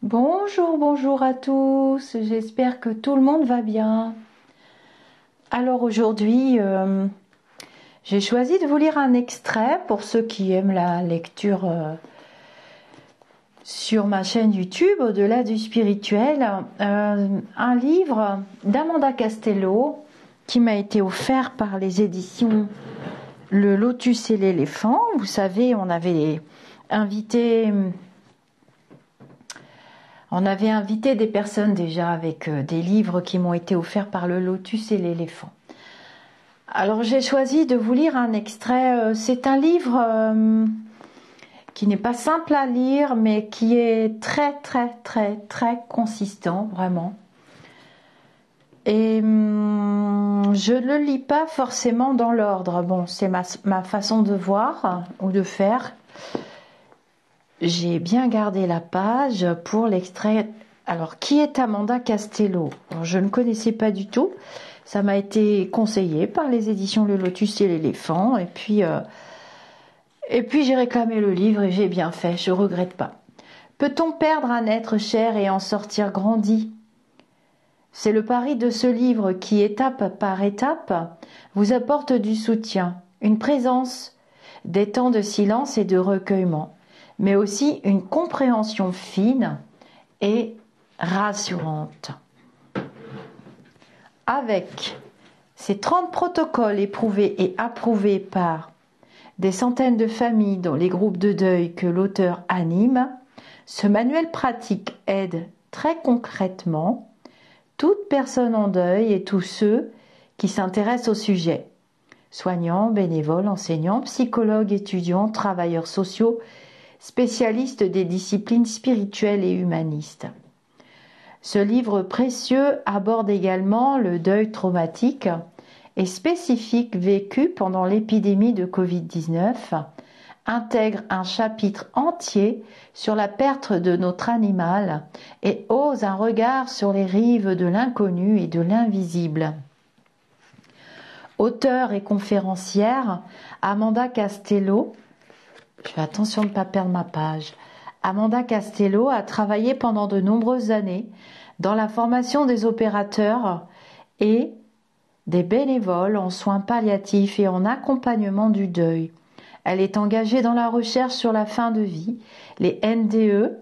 Bonjour, bonjour à tous, j'espère que tout le monde va bien. Alors aujourd'hui, j'ai choisi de vous lire un extrait pour ceux qui aiment la lecture sur ma chaîne YouTube, Au-delà du spirituel, un livre d'Amanda Castello qui m'a été offert par les éditions Le Lotus et l'éléphant. Vous savez, on avait invité des personnes déjà avec des livres qui m'ont été offerts par le Lotus et l'éléphant. Alors j'ai choisi de vous lire un extrait. C'est un livre qui n'est pas simple à lire, mais qui est très très très très consistant, vraiment. Et je ne le lis pas forcément dans l'ordre. Bon, c'est ma façon de voir ou de faire. J'ai bien gardé la page pour l'extrait. Alors, qui est Amanda Castello? Alors, je ne connaissais pas du tout. Ça m'a été conseillé par les éditions Le Lotus et l'éléphant. Et puis j'ai réclamé le livre et j'ai bien fait. Je regrette pas. Peut-on perdre un être cher et en sortir grandi? C'est le pari de ce livre qui, étape par étape, vous apporte du soutien, une présence, des temps de silence et de recueillement, mais aussi une compréhension fine et rassurante. Avec ces 30 protocoles éprouvés et approuvés par des centaines de familles dans les groupes de deuil que l'auteur anime, ce manuel pratique aide très concrètement toute personne en deuil et tous ceux qui s'intéressent au sujet. Soignants, bénévoles, enseignants, psychologues, étudiants, travailleurs sociaux, spécialistes des disciplines spirituelles et humanistes. Ce livre précieux aborde également le deuil traumatique et spécifique vécu pendant l'épidémie de Covid-19, intègre un chapitre entier sur la perte de notre animal et ose un regard sur les rives de l'inconnu et de l'invisible. Auteure et conférencière, Amanda Castello, je fais attention de ne pas perdre ma page. Amanda Castello a travaillé pendant de nombreuses années dans la formation des opérateurs et des bénévoles en soins palliatifs et en accompagnement du deuil. Elle est engagée dans la recherche sur la fin de vie, les NDE,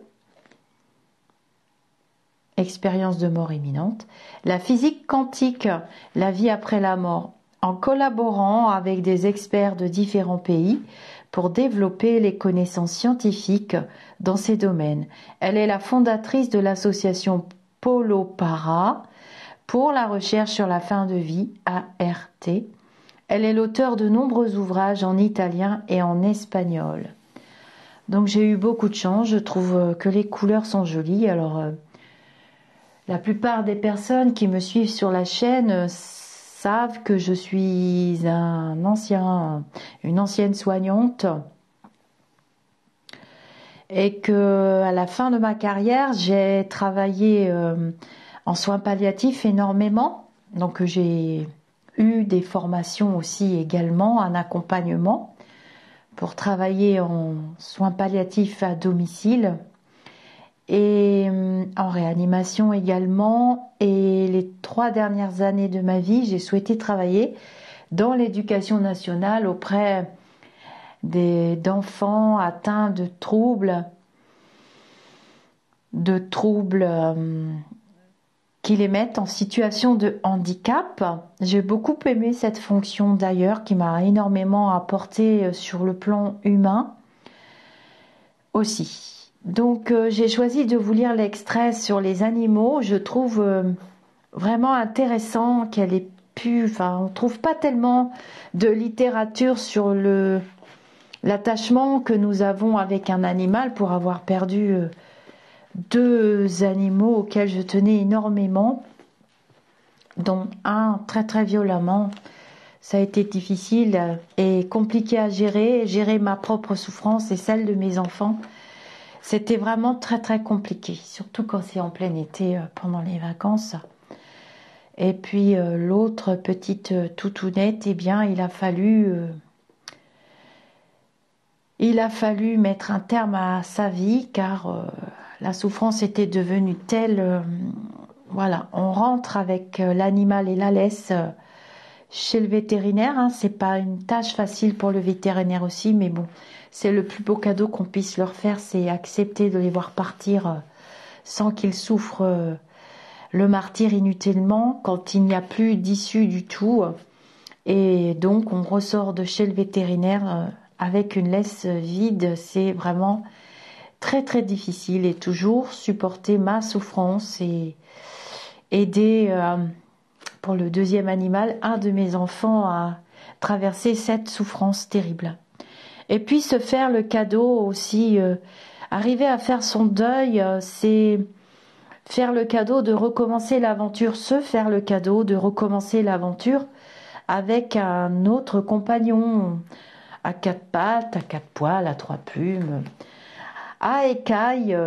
expérience de mort imminente, la physique quantique, la vie après la mort, en collaborant avec des experts de différents pays pour développer les connaissances scientifiques dans ces domaines. Elle est la fondatrice de l'association Polo Para pour la recherche sur la fin de vie, ART. Elle est l'auteure de nombreux ouvrages en italien et en espagnol. Donc j'ai eu beaucoup de chance, je trouve que les couleurs sont jolies. Alors la plupart des personnes qui me suivent sur la chaîne savent que je suis une ancienne soignante et que à la fin de ma carrière, j'ai travaillé en soins palliatifs énormément. Donc j'ai eu des formations aussi également, un accompagnement pour travailler en soins palliatifs à domicile et en réanimation également. Et les 3 dernières années de ma vie, j'ai souhaité travailler dans l'éducation nationale auprès d'enfants atteints de troubles qui les mettent en situation de handicap. J'ai beaucoup aimé cette fonction d'ailleurs qui m'a énormément apporté sur le plan humain aussi. Donc j'ai choisi de vous lire l'extrait sur les animaux. Je trouve vraiment intéressant qu'elle ait pu... on ne trouve pas tellement de littérature sur l'attachement que nous avons avec un animal pour avoir perdu 2 animaux auxquels je tenais énormément, dont un très très violemment. Ça a été difficile et compliqué à gérer ma propre souffrance et celle de mes enfants. C'était vraiment très très compliqué, surtout quand c'est en plein été pendant les vacances. Et puis l'autre petite toutounette, eh bien il a fallu mettre un terme à sa vie car la souffrance était devenue telle, voilà, on rentre avec l'animal et la laisse chez le vétérinaire, hein. C'est pas une tâche facile pour le vétérinaire aussi, mais bon, c'est le plus beau cadeau qu'on puisse leur faire, c'est accepter de les voir partir sans qu'ils souffrent le martyre inutilement, quand il n'y a plus d'issue du tout. Et donc on ressort de chez le vétérinaire avec une laisse vide. C'est vraiment très très difficile, et toujours supporter ma souffrance et aider pour le deuxième animal, un de mes enfants, à traverser cette souffrance terrible. Et puis se faire le cadeau aussi, arriver à faire son deuil, c'est faire le cadeau de recommencer l'aventure, se faire le cadeau de recommencer l'aventure avec un autre compagnon, à quatre pattes, à quatre poils, à trois plumes, à écailles,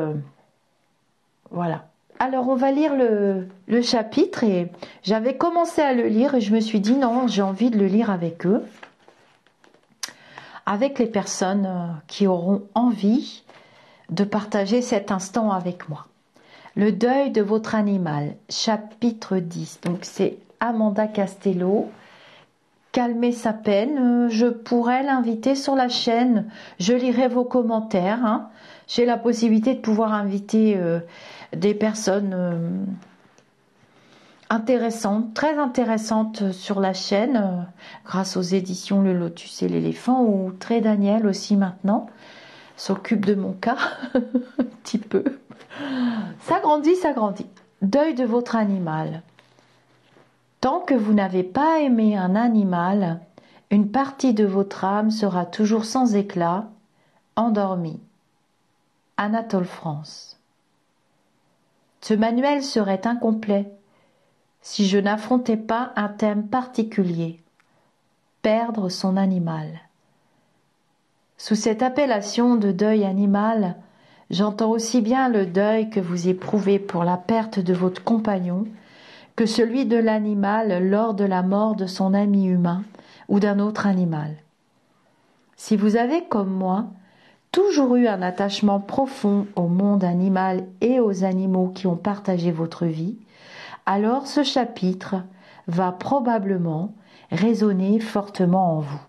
voilà. Alors on va lire le chapitre, et j'avais commencé à le lire et je me suis dit non, j'ai envie de le lire avec eux, avec les personnes qui auront envie de partager cet instant avec moi. Le deuil de votre animal, chapitre 10. Donc c'est Amanda Castello. Calmer sa peine, je pourrais l'inviter sur la chaîne, je lirai vos commentaires, hein. J'ai la possibilité de pouvoir inviter des personnes intéressantes, très intéressantes sur la chaîne, grâce aux éditions Le Lotus et l'éléphant, où Très Daniel aussi maintenant s'occupe de mon cas, un petit peu. Ça grandit, ça grandit. Deuil de votre animal. Tant que vous n'avez pas aimé un animal, une partie de votre âme sera toujours sans éclat, endormie. Anatole France. Ce manuel serait incomplet si je n'affrontais pas un thème particulier, perdre son animal. Sous cette appellation de deuil animal, j'entends aussi bien le deuil que vous éprouvez pour la perte de votre compagnon que celui de l'animal lors de la mort de son ami humain ou d'un autre animal. Si vous avez, comme moi, toujours eu un attachement profond au monde animal et aux animaux qui ont partagé votre vie, alors ce chapitre va probablement résonner fortement en vous.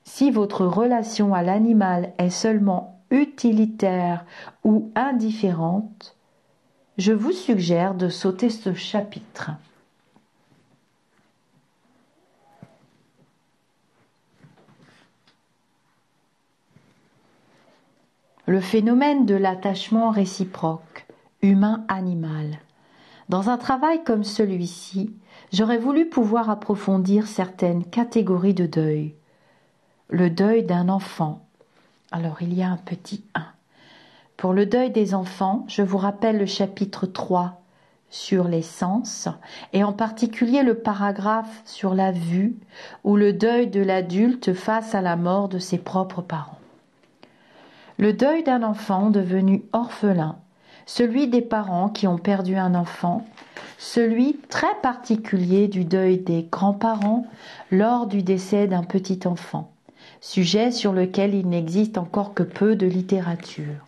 Si votre relation à l'animal est seulement utilitaire ou indifférente, je vous suggère de sauter ce chapitre. Le phénomène de l'attachement réciproque, humain-animal. Dans un travail comme celui-ci, j'aurais voulu pouvoir approfondir certaines catégories de deuil. Le deuil d'un enfant. Alors il y a un petit 1. Pour le deuil des enfants, je vous rappelle le chapitre 3 sur les sens, et en particulier le paragraphe sur la vue, ou le deuil de l'adulte face à la mort de ses propres parents. Le deuil d'un enfant devenu orphelin, celui des parents qui ont perdu un enfant, celui très particulier du deuil des grands-parents lors du décès d'un petit enfant, sujet sur lequel il n'existe encore que peu de littérature.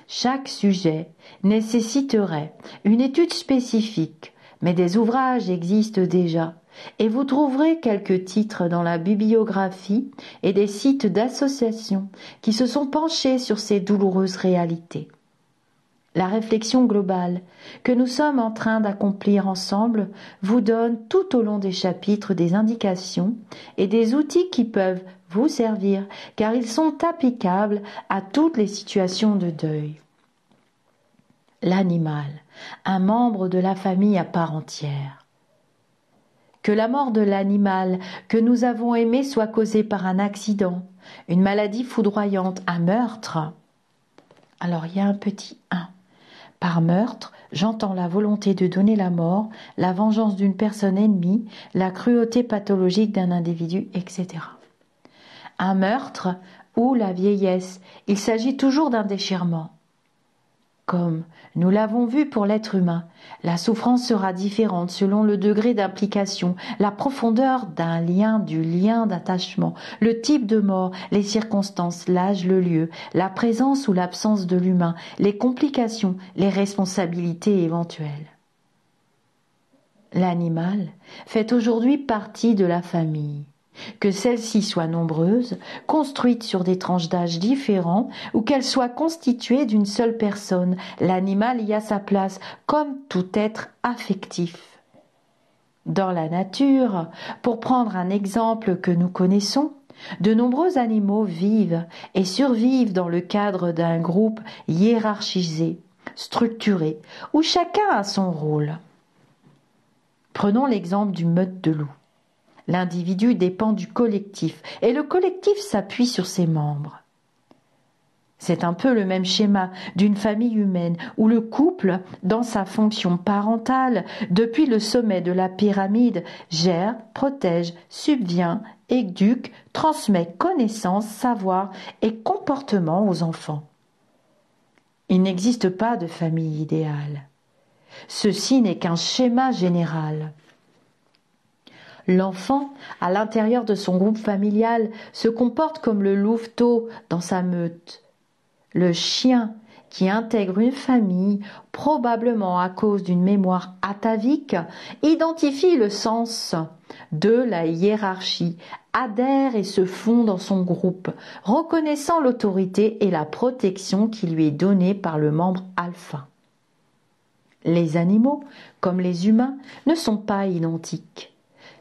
Chaque sujet nécessiterait une étude spécifique, mais des ouvrages existent déjà, et vous trouverez quelques titres dans la bibliographie et des sites d'associations qui se sont penchés sur ces douloureuses réalités. La réflexion globale que nous sommes en train d'accomplir ensemble vous donne tout au long des chapitres des indications et des outils qui peuvent vous servir, car ils sont applicables à toutes les situations de deuil. L'animal, un membre de la famille à part entière. Que la mort de l'animal que nous avons aimé soit causée par un accident, une maladie foudroyante, un meurtre. Alors il y a un petit 1. Par meurtre, j'entends la volonté de donner la mort, la vengeance d'une personne ennemie, la cruauté pathologique d'un individu, etc. Un meurtre ou la vieillesse, il s'agit toujours d'un déchirement. Comme nous l'avons vu pour l'être humain, la souffrance sera différente selon le degré d'implication, la profondeur d'un lien, du lien d'attachement, le type de mort, les circonstances, l'âge, le lieu, la présence ou l'absence de l'humain, les complications, les responsabilités éventuelles. L'animal fait aujourd'hui partie de la famille. Que celle-ci soit nombreuse, construite sur des tranches d'âge différents, ou qu'elle soit constituée d'une seule personne, l'animal y a sa place, comme tout être affectif. Dans la nature, pour prendre un exemple que nous connaissons, de nombreux animaux vivent et survivent dans le cadre d'un groupe hiérarchisé, structuré, où chacun a son rôle. Prenons l'exemple du meute de loups. L'individu dépend du collectif et le collectif s'appuie sur ses membres. C'est un peu le même schéma d'une famille humaine où le couple, dans sa fonction parentale, depuis le sommet de la pyramide, gère, protège, subvient, éduque, transmet connaissances, savoir et comportements aux enfants. Il n'existe pas de famille idéale. Ceci n'est qu'un schéma général. L'enfant, à l'intérieur de son groupe familial, se comporte comme le louveteau dans sa meute. Le chien, qui intègre une famille, probablement à cause d'une mémoire atavique, identifie le sens de la hiérarchie, adhère et se fond dans son groupe, reconnaissant l'autorité et la protection qui lui est donnée par le membre alpha. Les animaux, comme les humains, ne sont pas identiques.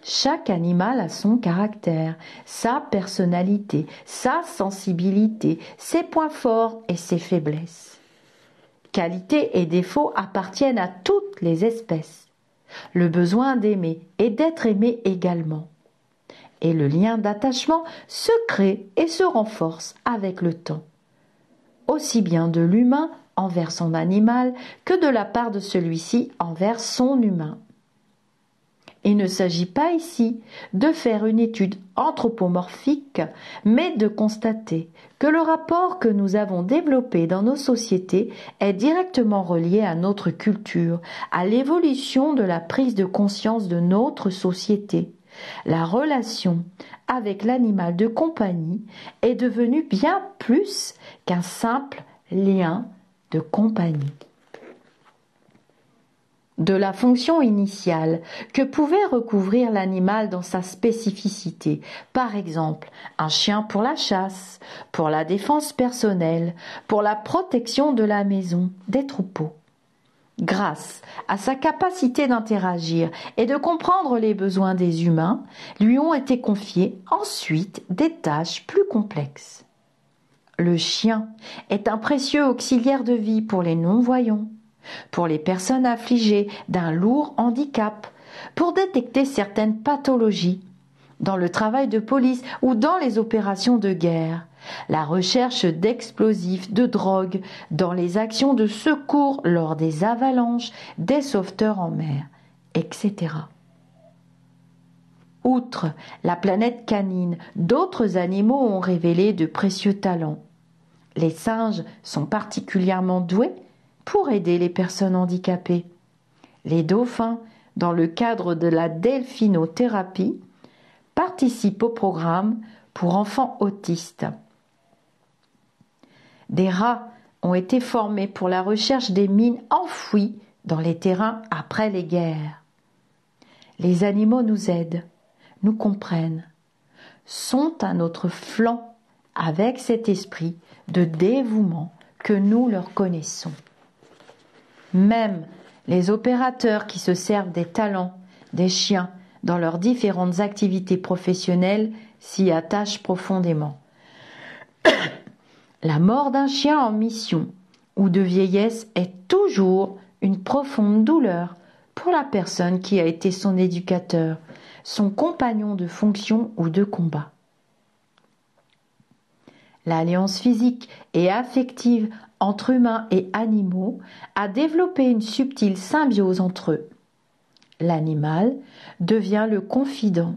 Chaque animal a son caractère, sa personnalité, sa sensibilité, ses points forts et ses faiblesses. Qualités et défauts appartiennent à toutes les espèces. Le besoin d'aimer et d'être aimé également. Et le lien d'attachement se crée et se renforce avec le temps. Aussi bien de l'humain envers son animal que de la part de celui-ci envers son humain. Il ne s'agit pas ici de faire une étude anthropomorphique, mais de constater que le rapport que nous avons développé dans nos sociétés est directement relié à notre culture, à l'évolution de la prise de conscience de notre société. La relation avec l'animal de compagnie est devenue bien plus qu'un simple lien de compagnie. De la fonction initiale que pouvait recouvrir l'animal dans sa spécificité, par exemple un chien pour la chasse, pour la défense personnelle, pour la protection de la maison, des troupeaux. Grâce à sa capacité d'interagir et de comprendre les besoins des humains, lui ont été confiées ensuite des tâches plus complexes. Le chien est un précieux auxiliaire de vie pour les non-voyants, pour les personnes affligées d'un lourd handicap, pour détecter certaines pathologies, dans le travail de police ou dans les opérations de guerre, la recherche d'explosifs, de drogues, dans les actions de secours lors des avalanches, des sauveteurs en mer, etc. Outre la planète canine, d'autres animaux ont révélé de précieux talents. Les singes sont particulièrement doués pour aider les personnes handicapées. Les dauphins, dans le cadre de la delphinothérapie, participent au programme pour enfants autistes. Des rats ont été formés pour la recherche des mines enfouies dans les terrains après les guerres. Les animaux nous aident, nous comprennent, sont à notre flanc avec cet esprit de dévouement que nous leur connaissons. Même les opérateurs qui se servent des talents des chiens dans leurs différentes activités professionnelles s'y attachent profondément. La mort d'un chien en mission ou de vieillesse est toujours une profonde douleur pour la personne qui a été son éducateur, son compagnon de fonction ou de combat. L'alliance physique et affective entre humains et animaux a développé une subtile symbiose entre eux. L'animal devient le confident,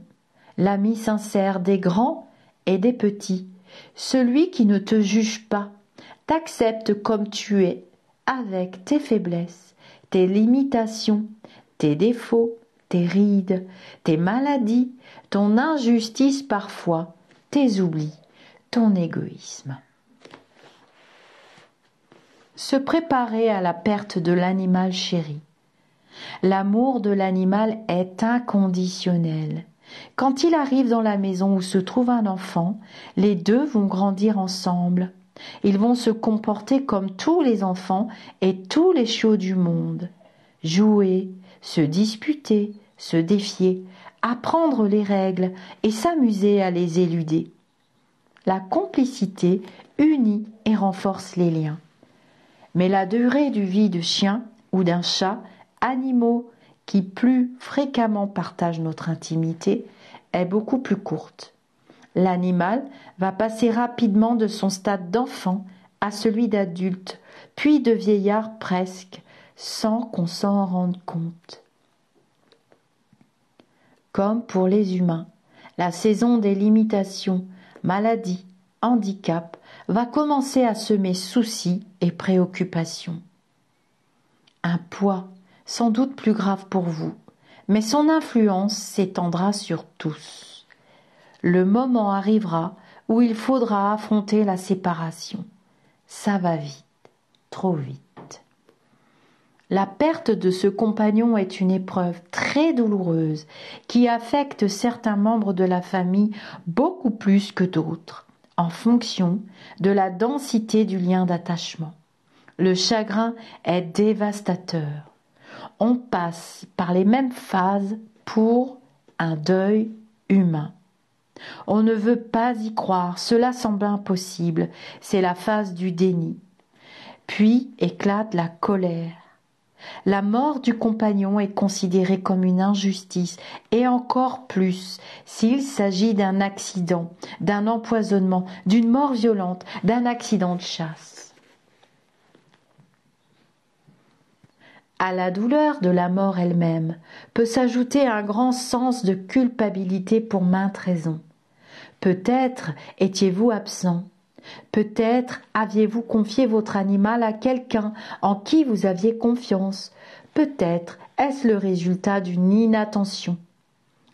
l'ami sincère des grands et des petits, celui qui ne te juge pas, t'accepte comme tu es, avec tes faiblesses, tes limitations, tes défauts, tes rides, tes maladies, ton injustice parfois, tes oublis, ton égoïsme. Se préparer à la perte de l'animal chéri. L'amour de l'animal est inconditionnel. Quand il arrive dans la maison où se trouve un enfant, les deux vont grandir ensemble. Ils vont se comporter comme tous les enfants et tous les chiots du monde. Jouer, se disputer, se défier, apprendre les règles et s'amuser à les éluder. La complicité unit et renforce les liens. Mais la durée de vie du chien ou d'un chat, animaux qui plus fréquemment partagent notre intimité, est beaucoup plus courte. L'animal va passer rapidement de son stade d'enfant à celui d'adulte, puis de vieillard presque, sans qu'on s'en rende compte. Comme pour les humains, la saison des limitations, maladies, handicaps va commencer à semer soucis et préoccupations. Un poids, sans doute plus grave pour vous, mais son influence s'étendra sur tous. Le moment arrivera où il faudra affronter la séparation. Ça va vite, trop vite. La perte de ce compagnon est une épreuve très douloureuse qui affecte certains membres de la famille beaucoup plus que d'autres, en fonction de la densité du lien d'attachement. Le chagrin est dévastateur. On passe par les mêmes phases pour un deuil humain. On ne veut pas y croire, cela semble impossible, c'est la phase du déni. Puis éclate la colère. La mort du compagnon est considérée comme une injustice, et encore plus s'il s'agit d'un accident, d'un empoisonnement, d'une mort violente, d'un accident de chasse. À la douleur de la mort elle-même peut s'ajouter un grand sens de culpabilité pour maintes raisons. Peut-être étiez-vous absent. Peut-être aviez-vous confié votre animal à quelqu'un en qui vous aviez confiance. Peut-être est-ce le résultat d'une inattention.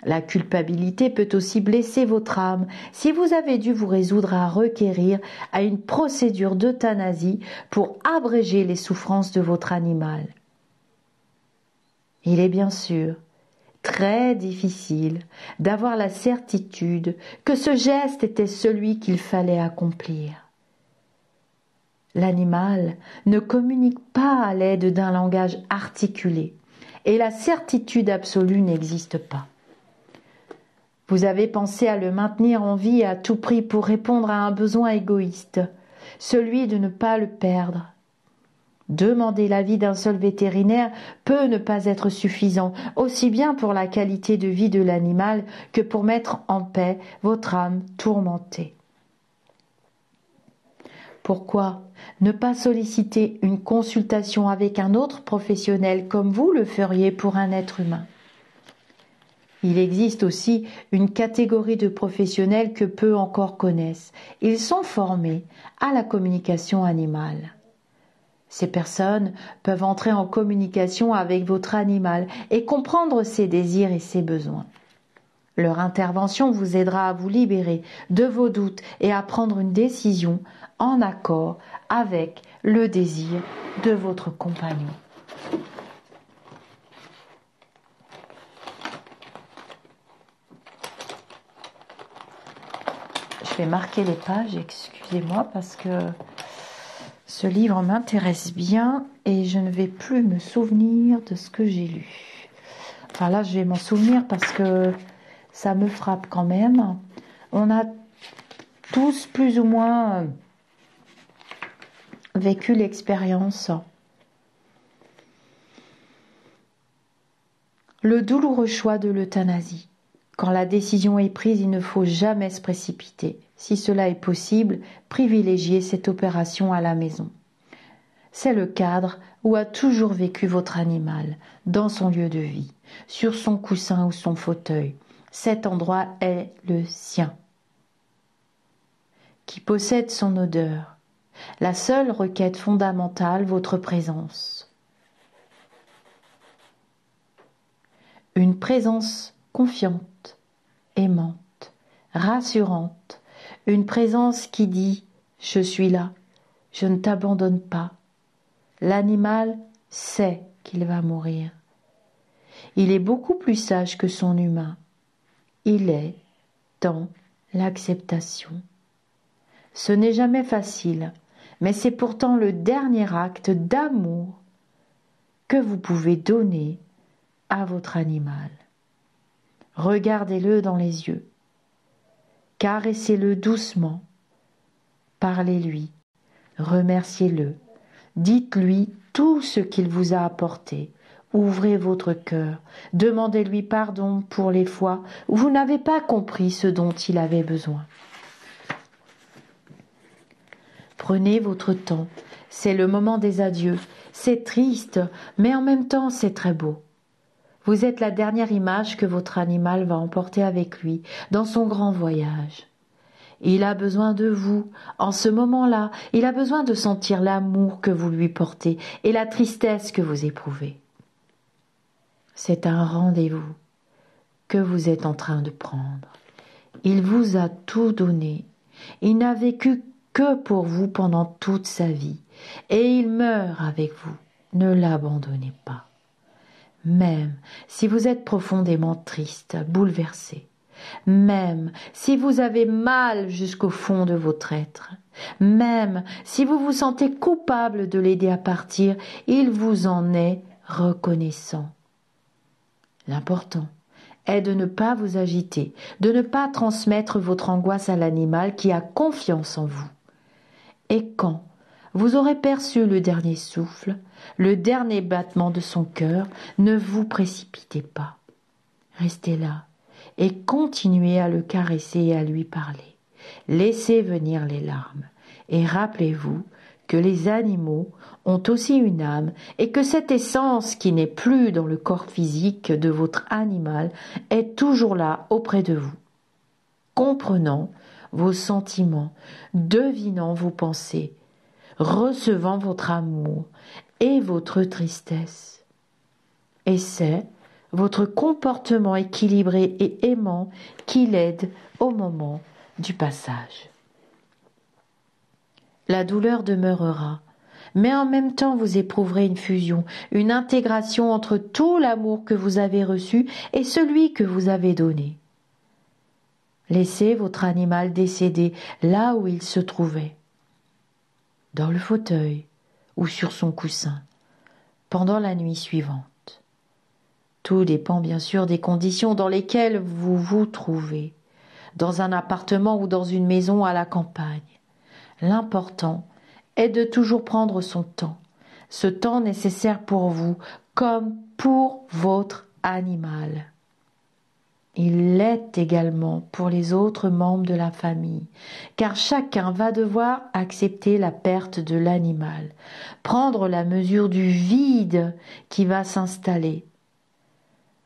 La culpabilité peut aussi blesser votre âme si vous avez dû vous résoudre à requérir à une procédure d'euthanasie pour abréger les souffrances de votre animal. Il est bien sûr très difficile d'avoir la certitude que ce geste était celui qu'il fallait accomplir. L'animal ne communique pas à l'aide d'un langage articulé et la certitude absolue n'existe pas. Vous avez pensé à le maintenir en vie à tout prix pour répondre à un besoin égoïste, celui de ne pas le perdre. Demander l'avis d'un seul vétérinaire peut ne pas être suffisant, aussi bien pour la qualité de vie de l'animal que pour mettre en paix votre âme tourmentée. Pourquoi ne pas solliciter une consultation avec un autre professionnel comme vous le feriez pour un être humain ? Il existe aussi une catégorie de professionnels que peu encore connaissent. Ils sont formés à la communication animale. Ces personnes peuvent entrer en communication avec votre animal et comprendre ses désirs et ses besoins. Leur intervention vous aidera à vous libérer de vos doutes et à prendre une décision en accord avec le désir de votre compagnon. Je vais marquer les pages, excusez-moi, parce que ce livre m'intéresse bien et je ne vais plus me souvenir de ce que j'ai lu. Enfin là, je vais m'en souvenir parce que ça me frappe quand même. On a tous plus ou moins vécu l'expérience. Le douloureux choix de l'euthanasie. Quand la décision est prise, il ne faut jamais se précipiter. Si cela est possible, privilégiez cette opération à la maison. C'est le cadre où a toujours vécu votre animal, dans son lieu de vie, sur son coussin ou son fauteuil. Cet endroit est le sien, qui possède son odeur, La seule requête fondamentale, votre présence. Une présence confiante, aimante, rassurante. Une présence qui dit « Je suis là, je ne t'abandonne pas ». L'animal sait qu'il va mourir. Il est beaucoup plus sage que son humain. Il est dans l'acceptation. Ce n'est jamais facile, mais c'est pourtant le dernier acte d'amour que vous pouvez donner à votre animal. Regardez-le dans les yeux, caressez-le doucement, parlez-lui, remerciez-le, dites-lui tout ce qu'il vous a apporté. Ouvrez votre cœur, demandez-lui pardon pour les fois où vous n'avez pas compris ce dont il avait besoin. Prenez votre temps, c'est le moment des adieux. C'est triste, mais en même temps c'est très beau. Vous êtes la dernière image que votre animal va emporter avec lui dans son grand voyage. Il a besoin de vous, en ce moment-là, il a besoin de sentir l'amour que vous lui portez et la tristesse que vous éprouvez. C'est un rendez-vous que vous êtes en train de prendre. Il vous a tout donné. Il n'a vécu que pour vous pendant toute sa vie. Et il meurt avec vous. Ne l'abandonnez pas. Même si vous êtes profondément triste, bouleversé, même si vous avez mal jusqu'au fond de votre être, même si vous vous sentez coupable de l'aider à partir, il vous en est reconnaissant. L'important est de ne pas vous agiter, de ne pas transmettre votre angoisse à l'animal qui a confiance en vous. Et quand vous aurez perçu le dernier souffle, le dernier battement de son cœur, ne vous précipitez pas. Restez là et continuez à le caresser et à lui parler. Laissez venir les larmes et rappelez-vous que les animaux ont aussi une âme et que cette essence qui n'est plus dans le corps physique de votre animal est toujours là auprès de vous, comprenant vos sentiments, devinant vos pensées, recevant votre amour et votre tristesse. Et c'est votre comportement équilibré et aimant qui l'aide au moment du passage. La douleur demeurera, mais en même temps vous éprouverez une fusion, une intégration entre tout l'amour que vous avez reçu et celui que vous avez donné. Laissez votre animal décédé là où il se trouvait, dans le fauteuil ou sur son coussin, pendant la nuit suivante. Tout dépend bien sûr des conditions dans lesquelles vous vous trouvez, dans un appartement ou dans une maison à la campagne. L'important est de toujours prendre son temps, ce temps nécessaire pour vous comme pour votre animal. Il l'est également pour les autres membres de la famille, car chacun va devoir accepter la perte de l'animal, prendre la mesure du vide qui va s'installer.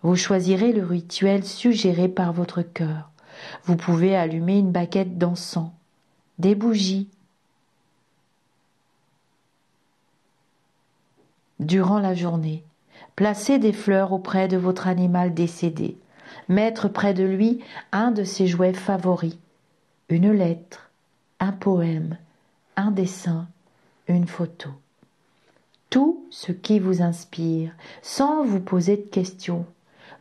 Vous choisirez le rituel suggéré par votre cœur. Vous pouvez allumer une baguette d'encens, des bougies. Durant la journée, placez des fleurs auprès de votre animal décédé. Mettre près de lui un de ses jouets favoris, une lettre, un poème, un dessin, une photo. Tout ce qui vous inspire, sans vous poser de questions.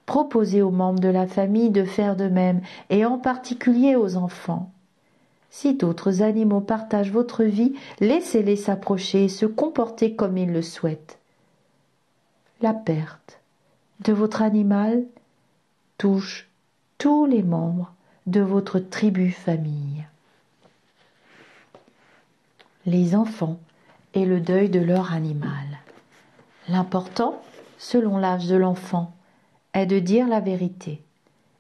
Proposez aux membres de la famille de faire de même, et en particulier aux enfants. Si d'autres animaux partagent votre vie, laissez-les s'approcher et se comporter comme ils le souhaitent. La perte de votre animal touche tous les membres de votre tribu famille. Les enfants et le deuil de leur animal. L'important, selon l'âge de l'enfant, est de dire la vérité.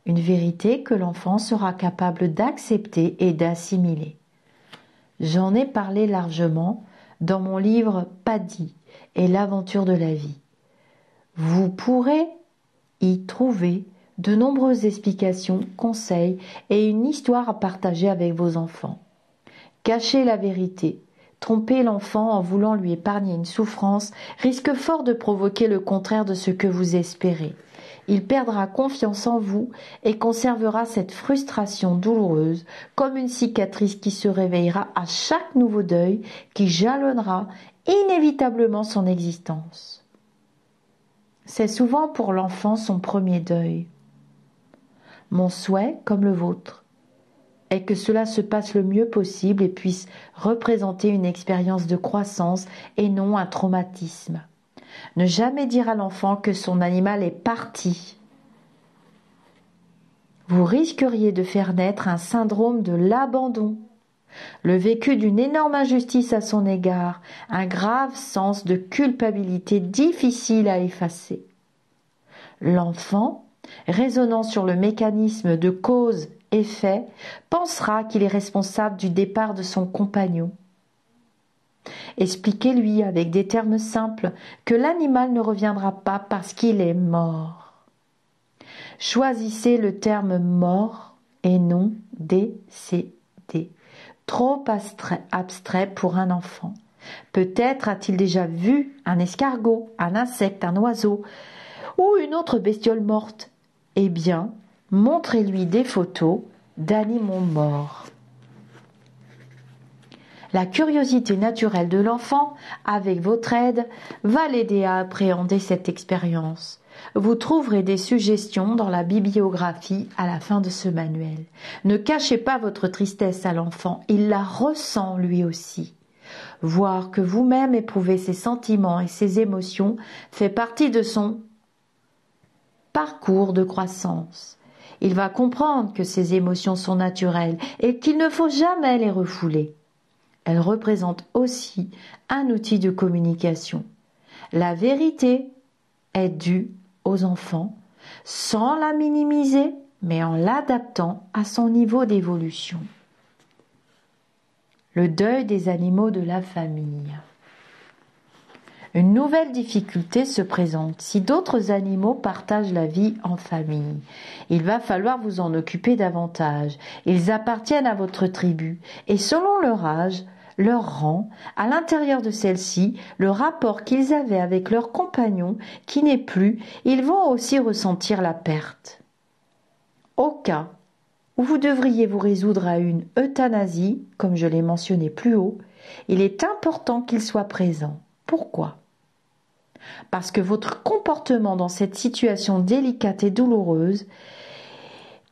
Une vérité que l'enfant sera capable d'accepter et d'assimiler. J'en ai parlé largement dans mon livre Paddy et l'aventure de la vie. Vous pourrez y trouver de nombreuses explications, conseils et une histoire à partager avec vos enfants. Cachez la vérité, Tromper l'enfant en voulant lui épargner une souffrance risque fort de provoquer le contraire de ce que vous espérez. Il perdra confiance en vous et conservera cette frustration douloureuse comme une cicatrice qui se réveillera à chaque nouveau deuil qui jalonnera inévitablement son existence. C'est souvent pour l'enfant son premier deuil. Mon souhait, comme le vôtre, est que cela se passe le mieux possible et puisse représenter une expérience de croissance et non un traumatisme. Ne jamais dire à l'enfant que son animal est parti. Vous risqueriez de faire naître un syndrome de l'abandon, le vécu d'une énorme injustice à son égard, un grave sens de culpabilité difficile à effacer. L'enfant, raisonnant sur le mécanisme de cause-effet, pensera qu'il est responsable du départ de son compagnon. Expliquez-lui avec des termes simples que l'animal ne reviendra pas parce qu'il est mort. Choisissez le terme mort et non décédé, trop abstrait pour un enfant. Peut-être a-t-il déjà vu un escargot, un insecte, un oiseau ou une autre bestiole morte. Eh bien, montrez-lui des photos d'animaux morts. La curiosité naturelle de l'enfant, avec votre aide, va l'aider à appréhender cette expérience. Vous trouverez des suggestions dans la bibliographie à la fin de ce manuel. Ne cachez pas votre tristesse à l'enfant, il la ressent lui aussi. Voir que vous-même éprouvez ses sentiments et ses émotions fait partie de son parcours de croissance. Il va comprendre que ces émotions sont naturelles et qu'il ne faut jamais les refouler. Elles représentent aussi un outil de communication. La vérité est due aux enfants sans la minimiser, mais en l'adaptant à son niveau d'évolution. Le deuil des animaux de la famille. Une nouvelle difficulté se présente. Si d'autres animaux partagent la vie en famille, il va falloir vous en occuper davantage. Ils appartiennent à votre tribu et selon leur âge, leur rang, à l'intérieur de celle-ci, le rapport qu'ils avaient avec leur compagnon qui n'est plus, ils vont aussi ressentir la perte. Au cas où vous devriez vous résoudre à une euthanasie, comme je l'ai mentionné plus haut, il est important qu'il soit présent. Pourquoi ? Parce que votre comportement dans cette situation délicate et douloureuse,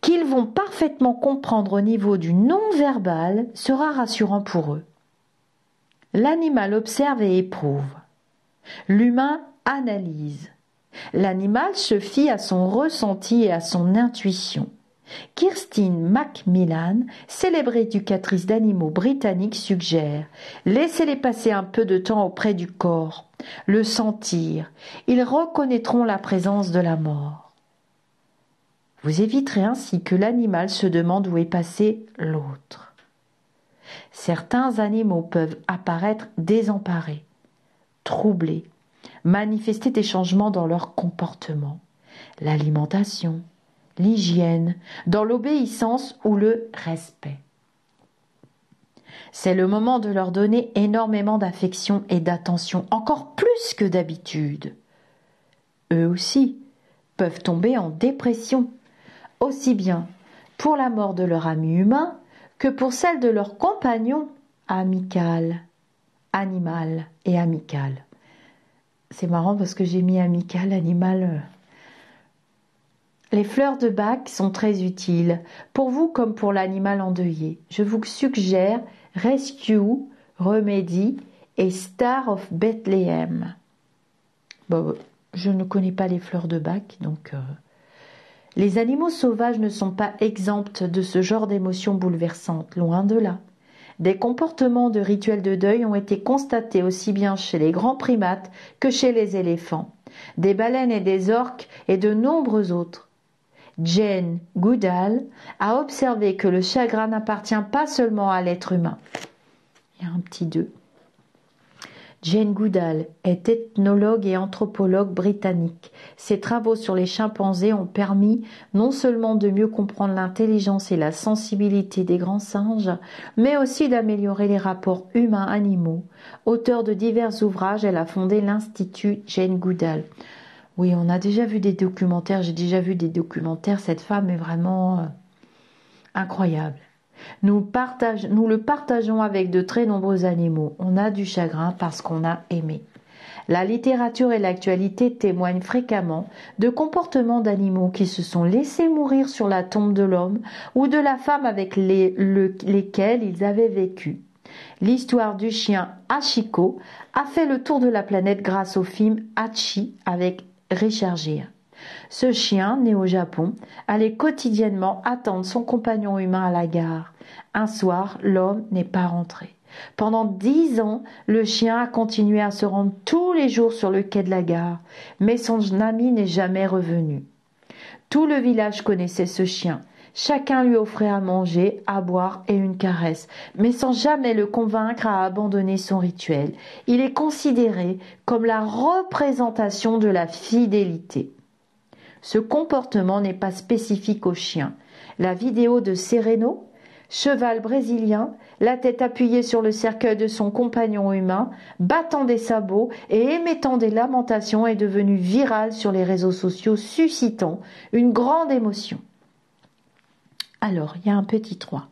qu'ils vont parfaitement comprendre au niveau du non-verbal, sera rassurant pour eux. L'animal observe et éprouve. L'humain analyse. L'animal se fie à son ressenti et à son intuition. Kirstine Macmillan, célèbre éducatrice d'animaux britannique, suggère « Laissez-les passer un peu de temps auprès du corps, le sentir. Ils reconnaîtront la présence de la mort. » Vous éviterez ainsi que l'animal se demande où est passé l'autre. Certains animaux peuvent apparaître désemparés, troublés, manifester des changements dans leur comportement, l'alimentation, l'hygiène, dans l'obéissance ou le respect. C'est le moment de leur donner énormément d'affection et d'attention, encore plus que d'habitude. Eux aussi peuvent tomber en dépression, aussi bien pour la mort de leur ami humain que pour celle de leur compagnon amical, animal et amical. C'est marrant parce que j'ai mis amical, animal. Les fleurs de Bach sont très utiles, pour vous comme pour l'animal endeuillé. Je vous suggère Rescue, Remedy et Star of Bethlehem. Bon, je ne connais pas les fleurs de Bach, donc... Les animaux sauvages ne sont pas exempts de ce genre d'émotions bouleversantes, loin de là. Des comportements de rituels de deuil ont été constatés aussi bien chez les grands primates que chez les éléphants, des baleines et des orques et de nombreux autres. Jane Goodall a observé que le chagrin n'appartient pas seulement à l'être humain. Il y a un petit 2. Jane Goodall est ethnologue et anthropologue britannique. Ses travaux sur les chimpanzés ont permis non seulement de mieux comprendre l'intelligence et la sensibilité des grands singes, mais aussi d'améliorer les rapports humains-animaux. Auteure de divers ouvrages, elle a fondé l'Institut Jane Goodall. Oui, on a déjà vu des documentaires, j'ai déjà vu des documentaires, cette femme est vraiment incroyable. Nous le partageons avec de très nombreux animaux. On a du chagrin parce qu'on a aimé. La littérature et l'actualité témoignent fréquemment de comportements d'animaux qui se sont laissés mourir sur la tombe de l'homme ou de la femme avec lesquels ils avaient vécu. L'histoire du chien Hachiko a fait le tour de la planète grâce au film Hachi avec Richard Gere. Ce chien, né au Japon, allait quotidiennement attendre son compagnon humain à la gare. Un soir, l'homme n'est pas rentré. Pendant 10 ans, le chien a continué à se rendre tous les jours sur le quai de la gare, mais son ami n'est jamais revenu. Tout le village connaissait ce chien. Chacun lui offrait à manger, à boire et une caresse, mais sans jamais le convaincre à abandonner son rituel. Il est considéré comme la représentation de la fidélité. Ce comportement n'est pas spécifique aux chiens. La vidéo de Sereno, cheval brésilien, la tête appuyée sur le cercueil de son compagnon humain, battant des sabots et émettant des lamentations est devenue virale sur les réseaux sociaux, suscitant une grande émotion. Alors, il y a un petit 3.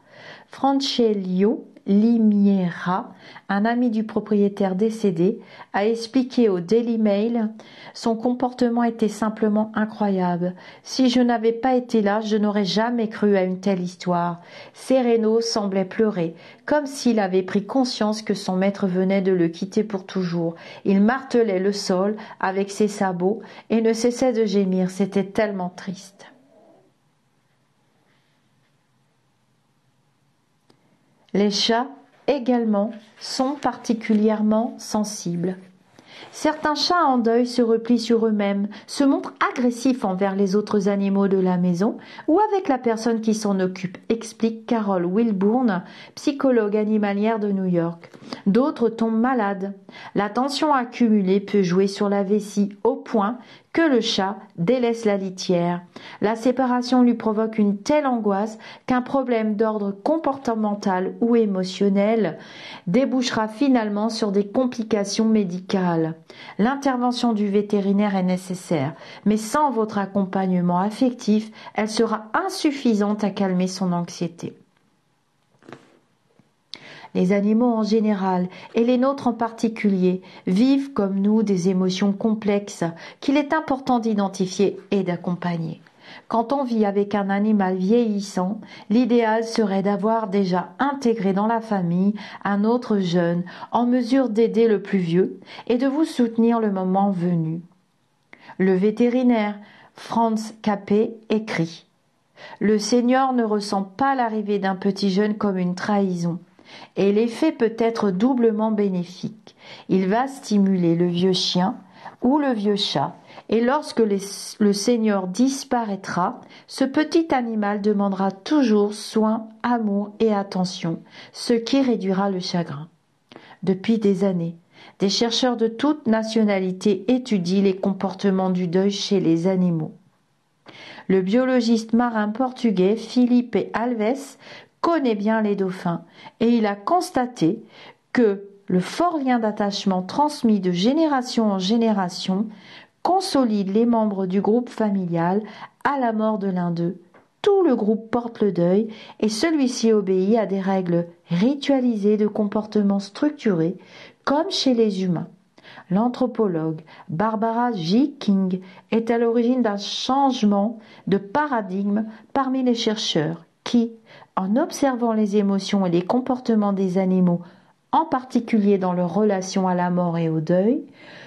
Francesco Limiera, un ami du propriétaire décédé, a expliqué au Daily Mail: son comportement était simplement incroyable. Si je n'avais pas été là, je n'aurais jamais cru à une telle histoire. Sereno semblait pleurer, comme s'il avait pris conscience que son maître venait de le quitter pour toujours. Il martelait le sol avec ses sabots et ne cessait de gémir. C'était tellement triste. Les chats, également, sont particulièrement sensibles. Certains chats en deuil se replient sur eux-mêmes, se montrent agressifs envers les autres animaux de la maison ou avec la personne qui s'en occupe, explique Carol Wilbourn, psychologue animalière de New York. D'autres tombent malades. La tension accumulée peut jouer sur la vessie au point que le chat délaisse la litière. La séparation lui provoque une telle angoisse qu'un problème d'ordre comportemental ou émotionnel débouchera finalement sur des complications médicales. L'intervention du vétérinaire est nécessaire, mais sans votre accompagnement affectif, elle sera insuffisante à calmer son anxiété. Les animaux en général, et les nôtres en particulier, vivent comme nous des émotions complexes qu'il est important d'identifier et d'accompagner. Quand on vit avec un animal vieillissant, l'idéal serait d'avoir déjà intégré dans la famille un autre jeune en mesure d'aider le plus vieux et de vous soutenir le moment venu. Le vétérinaire Franz Capet écrit: le senior ne ressent pas l'arrivée d'un petit jeune comme une trahison. Et l'effet peut être doublement bénéfique. Il va stimuler le vieux chien ou le vieux chat, et lorsque le senior disparaîtra, ce petit animal demandera toujours soin, amour et attention, ce qui réduira le chagrin. Depuis des années, des chercheurs de toutes nationalités étudient les comportements du deuil chez les animaux. Le biologiste marin portugais Felipe Alves connaît bien les dauphins et il a constaté que le fort lien d'attachement transmis de génération en génération consolide les membres du groupe familial à la mort de l'un d'eux. Tout le groupe porte le deuil et celui-ci obéit à des règles ritualisées de comportement structuré comme chez les humains. L'anthropologue Barbara J. King est à l'origine d'un changement de paradigme parmi les chercheurs qui, en observant les émotions et les comportements des animaux, en particulier dans leur relation à la mort et au deuil,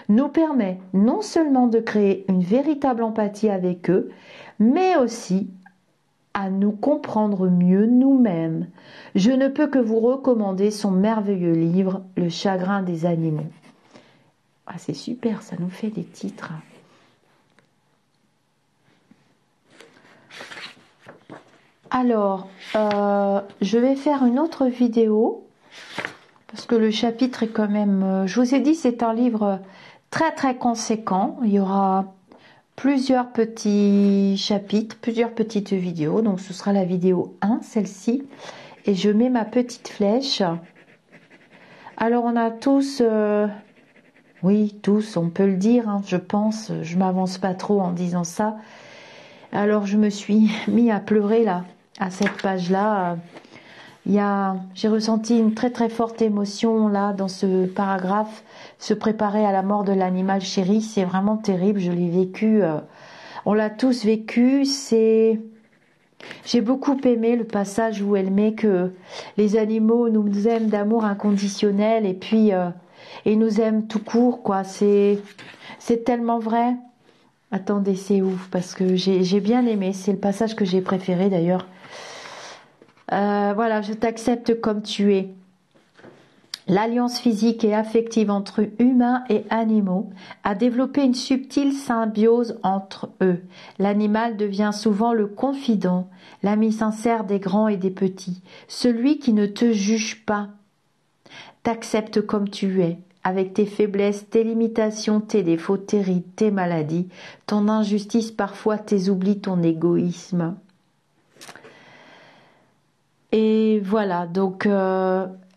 nous permet non seulement de créer une véritable empathie avec eux, mais aussi à nous comprendre mieux nous-mêmes. Je ne peux que vous recommander son merveilleux livre « Le chagrin des animaux ». Ah, c'est super, ça nous fait des titres. Alors, je vais faire une autre vidéo parce que le chapitre est quand même... je vous ai dit, c'est un livre très très conséquent. Il y aura plusieurs petits chapitres, plusieurs petites vidéos. Donc ce sera la vidéo 1, celle-ci. Et je mets ma petite flèche. Alors on a tous... oui, tous, on peut le dire, hein, je pense. Je m'avance pas trop en disant ça. Alors je me suis mis à pleurer là, à cette page-là. J'ai ressenti une très très forte émotion là dans ce paragraphe. Se préparer à la mort de l'animal chéri, c'est vraiment terrible. Je l'ai vécu. On l'a tous vécu. J'ai beaucoup aimé le passage où elle met que les animaux nous aiment d'amour inconditionnel et puis ils nous aiment tout court quoi. C'est tellement vrai. Attendez, c'est ouf parce que j'ai bien aimé. C'est le passage que j'ai préféré d'ailleurs. Voilà, je t'accepte comme tu es. L'alliance physique et affective entre humains et animaux a développé une subtile symbiose entre eux. L'animal devient souvent le confident, l'ami sincère des grands et des petits, celui qui ne te juge pas. T'accepte comme tu es, avec tes faiblesses, tes limitations, tes défauts, tes rides, tes maladies, ton injustice, parfois tes oublis, ton égoïsme. Et voilà, donc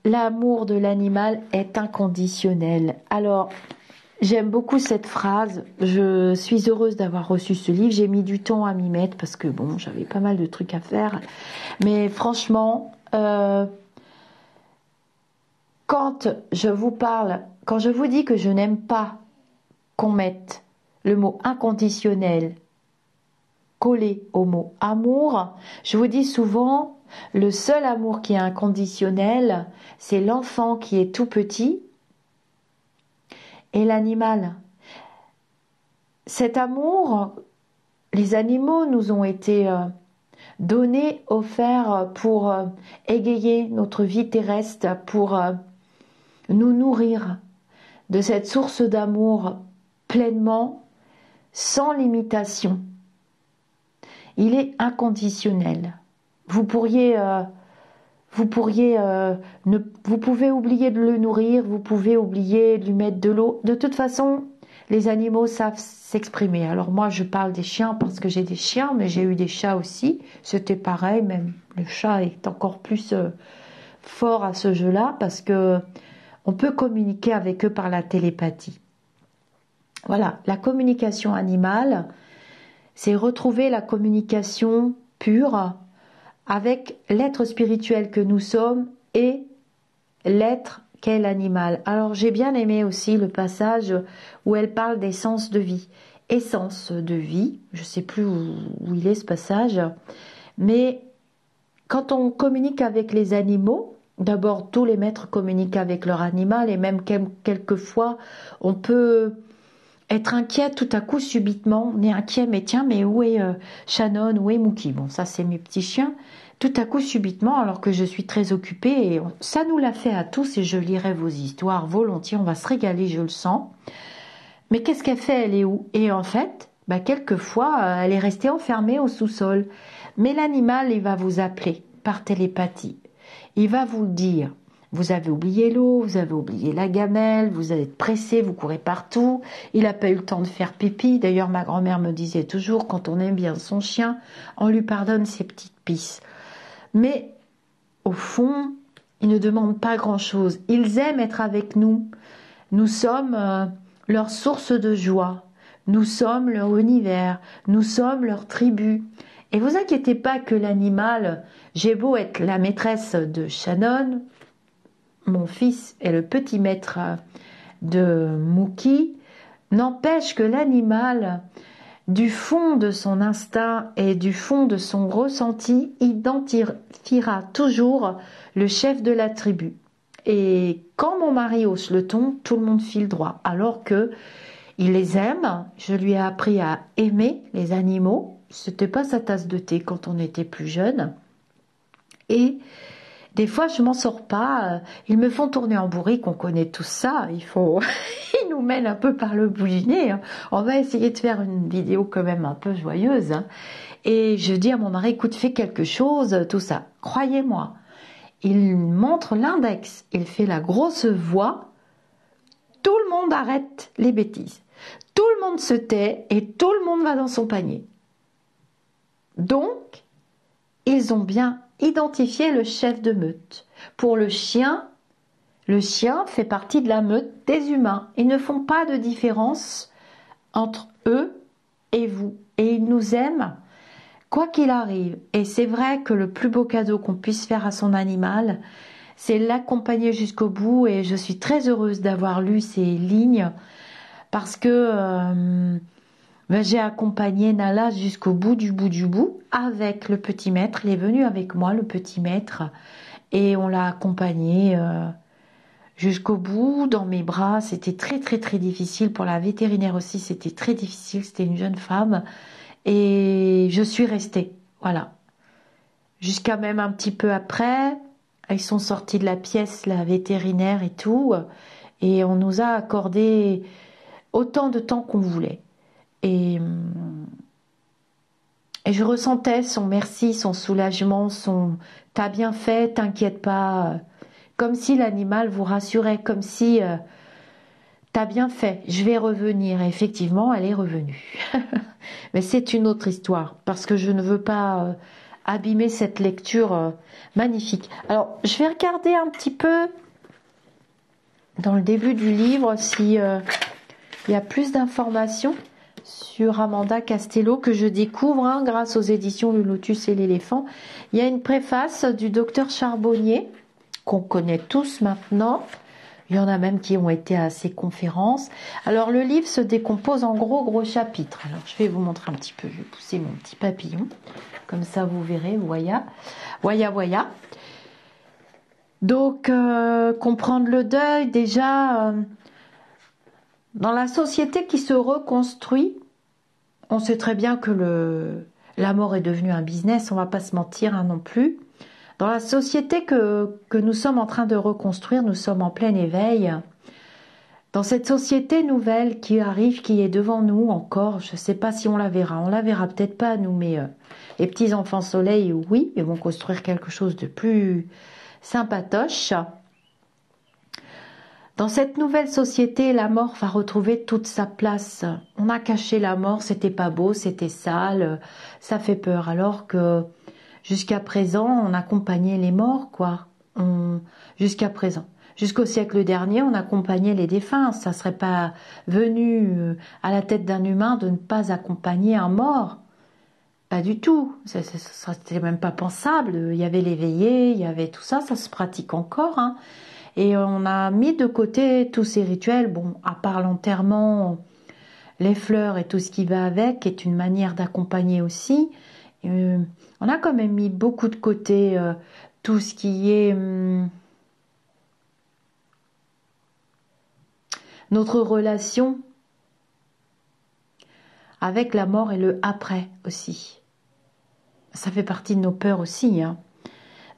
l'amour de l'animal est inconditionnel. Alors, j'aime beaucoup cette phrase. Je suis heureuse d'avoir reçu ce livre. J'ai mis du temps à m'y mettre parce que bon, j'avais pas mal de trucs à faire. Mais franchement, quand je vous parle, quand je vous dis que je n'aime pas qu'on mette le mot inconditionnel collé au mot amour, je vous dis souvent, le seul amour qui est inconditionnel, c'est l'enfant qui est tout petit et l'animal. Cet amour, les animaux nous ont été donnés, offerts pour égayer notre vie terrestre, pour nous nourrir de cette source d'amour pleinement, sans limitation. Il est inconditionnel. Vous pouvez oublier de le nourrir, vous pouvez oublier de lui mettre de l'eau. De toute façon, les animaux savent s'exprimer. Alors moi, je parle des chiens parce que j'ai des chiens, mais j'ai eu des chats aussi. C'était pareil, même le chat est encore plus fort à ce jeu-là parce que on peut communiquer avec eux par la télépathie. Voilà, la communication animale, c'est retrouver la communication pure avec l'être spirituel que nous sommes et l'être qu'est l'animal. Alors j'ai bien aimé aussi le passage où elle parle d'essence de vie. Essence de vie, je ne sais plus où il est ce passage, mais quand on communique avec les animaux, d'abord tous les maîtres communiquent avec leur animal et même quelquefois on peut être inquiet tout à coup subitement, on est inquiet, mais tiens, mais où est Shannon, où est Mookie? Bon, ça c'est mes petits chiens. Tout à coup subitement, alors que je suis très occupée, et ça nous l'a fait à tous, et je lirai vos histoires volontiers, on va se régaler, je le sens. Mais qu'est-ce qu'elle fait? Elle est où? Et en fait, quelquefois, elle est restée enfermée au sous-sol. Mais l'animal, il va vous appeler par télépathie. Il va vous le dire. Vous avez oublié l'eau, vous avez oublié la gamelle, vous êtes pressé, vous courez partout, il n'a pas eu le temps de faire pipi. D'ailleurs, ma grand-mère me disait toujours, quand on aime bien son chien, on lui pardonne ses petites pisses. Mais, au fond, ils ne demandent pas grand-chose. Ils aiment être avec nous. Nous sommes leur source de joie. Nous sommes leur univers. Nous sommes leur tribu. Et vous inquiétez pas que l'animal, j'ai beau être la maîtresse de Shannon, mon fils est le petit maître de Mookie, n'empêche que l'animal, du fond de son instinct et du fond de son ressenti, identifiera toujours le chef de la tribu. Et quand mon mari hausse le ton, tout le monde file droit, alors que il les aime. Je lui ai appris à aimer les animaux. C'était pas sa tasse de thé quand on était plus jeune. Et des fois, je m'en sors pas. Ils me font tourner en bourrique, on connaît tout ça. Ils nous mènent un peu par le bout du nez. On va essayer de faire une vidéo quand même un peu joyeuse. Et je dis à mon mari, écoute, fais quelque chose, tout ça. Croyez-moi. il montre l'index, il fait la grosse voix, tout le monde arrête les bêtises. Tout le monde se tait et tout le monde va dans son panier. Donc, ils ont bien identifié le chef de meute. Pour le chien fait partie de la meute des humains. Ils ne font pas de différence entre eux et vous. Et ils nous aiment, quoi qu'il arrive. Et c'est vrai que le plus beau cadeau qu'on puisse faire à son animal, c'est l'accompagner jusqu'au bout. Et je suis très heureuse d'avoir lu ces lignes parce que j'ai accompagné Nala jusqu'au bout du bout avec le petit maître. Il est venu avec moi, le petit maître, et on l'a accompagné jusqu'au bout dans mes bras. C'était très très très difficile. Pour la vétérinaire aussi, c'était très difficile. C'était une jeune femme et je suis restée. Voilà. Jusqu'à même un petit peu après, ils sont sortis de la pièce, la vétérinaire et tout, et on nous a accordé autant de temps qu'on voulait. Et je ressentais son merci, son soulagement, son « t'as bien fait, t'inquiète pas », comme si l'animal vous rassurait, comme si t'as bien fait, je vais revenir. Et effectivement, elle est revenue. Mais c'est une autre histoire, parce que je ne veux pas abîmer cette lecture magnifique. Alors, je vais regarder un petit peu dans le début du livre si il y a plus d'informations sur Amanda Castello que je découvre grâce aux éditions Le Lotus et l'éléphant. Il y a une préface du docteur Charbonnier qu'on connaît tous maintenant. Il y en a même qui ont été à ces conférences. Alors le livre se décompose en gros chapitres. Alors je vais vous montrer un petit peu. Je vais pousser mon petit papillon. Comme ça vous verrez. Voya. Donc comprendre le deuil déjà... dans la société qui se reconstruit, on sait très bien que la mort est devenue un business, on va pas se mentir non plus. Dans la société que nous sommes en train de reconstruire, nous sommes en plein éveil. Dans cette société nouvelle qui arrive, qui est devant nous encore, je ne sais pas si on la verra peut-être pas nous, mais les petits enfants soleil, oui, ils vont construire quelque chose de plus sympatoche. Dans cette nouvelle société, la mort va retrouver toute sa place. On a caché la mort, c'était pas beau, c'était sale, ça fait peur. Alors que jusqu'à présent, on accompagnait les morts, quoi. Jusqu'à présent. Jusqu'au siècle dernier, on accompagnait les défunts. Ça serait pas venu à la tête d'un humain de ne pas accompagner un mort. Pas du tout. C'était même pas pensable. Il y avait les veillées, il y avait tout ça. Ça se pratique encore, Et on a mis de côté tous ces rituels, bon, à part l'enterrement, les fleurs et tout ce qui va avec, est une manière d'accompagner aussi. On a quand même mis beaucoup de côté tout ce qui est notre relation avec la mort et le après aussi. Ça fait partie de nos peurs aussi,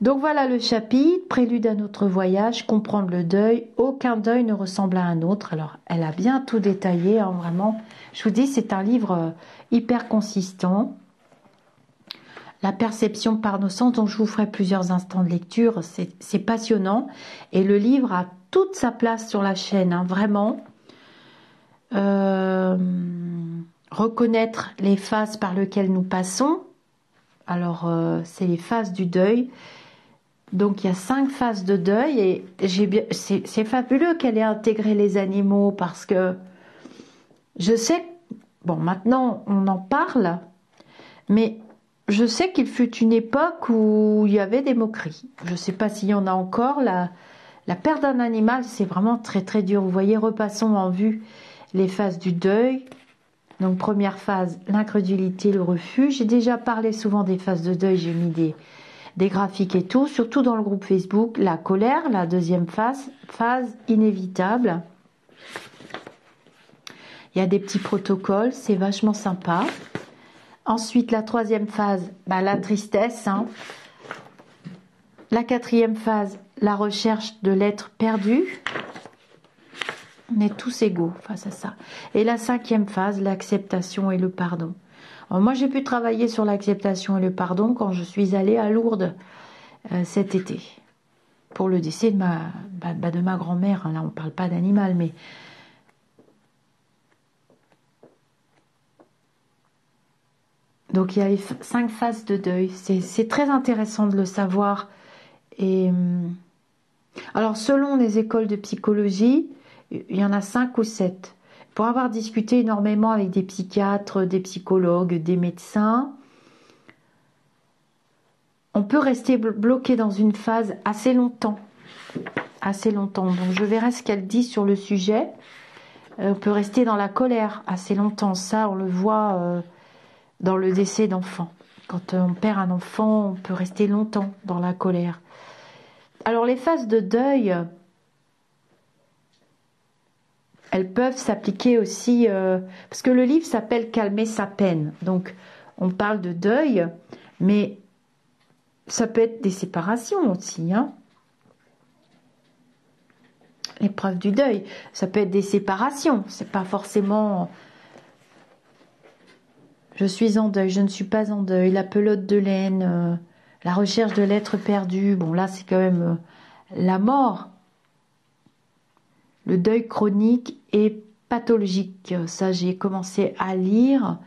Donc voilà le chapitre, prélude à notre voyage, comprendre le deuil. Aucun deuil ne ressemble à un autre. Alors, elle a bien tout détaillé, vraiment. Je vous dis, c'est un livre hyper consistant. La perception par nos sens, dont je vous ferai plusieurs instants de lecture, c'est passionnant. Et le livre a toute sa place sur la chaîne, vraiment. Reconnaître les phases par lesquelles nous passons. Alors, c'est les phases du deuil. Donc il y a 5 phases de deuil et c'est fabuleux qu'elle ait intégré les animaux parce que je sais, bon maintenant on en parle, mais je sais qu'il fut une époque où il y avait des moqueries. Je ne sais pas s'il y en a encore. La perte d'un animal, c'est vraiment très très dur. Vous voyez, repassons en vue les phases du deuil. Donc première phase, l'incrédulité, le refus. J'ai déjà parlé souvent des phases de deuil, j'ai mis des graphiques et tout, surtout dans le groupe Facebook. La colère, la deuxième phase inévitable. Il y a des petits protocoles, c'est vachement sympa. Ensuite, la troisième phase, la tristesse. La quatrième phase, la recherche de l'être perdu. On est tous égaux face à ça. Et la cinquième phase, l'acceptation et le pardon. Alors moi, j'ai pu travailler sur l'acceptation et le pardon quand je suis allée à Lourdes cet été. pour le décès de ma grand-mère. Là, on ne parle pas d'animal, mais donc il y a les 5 phases de deuil. C'est très intéressant de le savoir. Et alors, selon les écoles de psychologie, il y en a 5 ou 7. Pour avoir discuté énormément avec des psychiatres, des psychologues, des médecins, on peut rester bloqué dans une phase assez longtemps. Assez longtemps. Donc, je verrai ce qu'elle dit sur le sujet. On peut rester dans la colère assez longtemps. Ça, on le voit dans le décès d'enfants. Quand on perd un enfant, on peut rester longtemps dans la colère. Alors, les phases de deuil, elles peuvent s'appliquer aussi, parce que le livre s'appelle Calmer sa peine. Donc, on parle de deuil, mais ça peut être des séparations aussi, hein. L'épreuve du deuil, ça peut être des séparations. C'est pas forcément je suis en deuil, je ne suis pas en deuil, la pelote de laine, la recherche de l'être perdu. Bon, là, c'est quand même la mort. Le deuil chronique et pathologique. Ça, j'ai commencé à lire.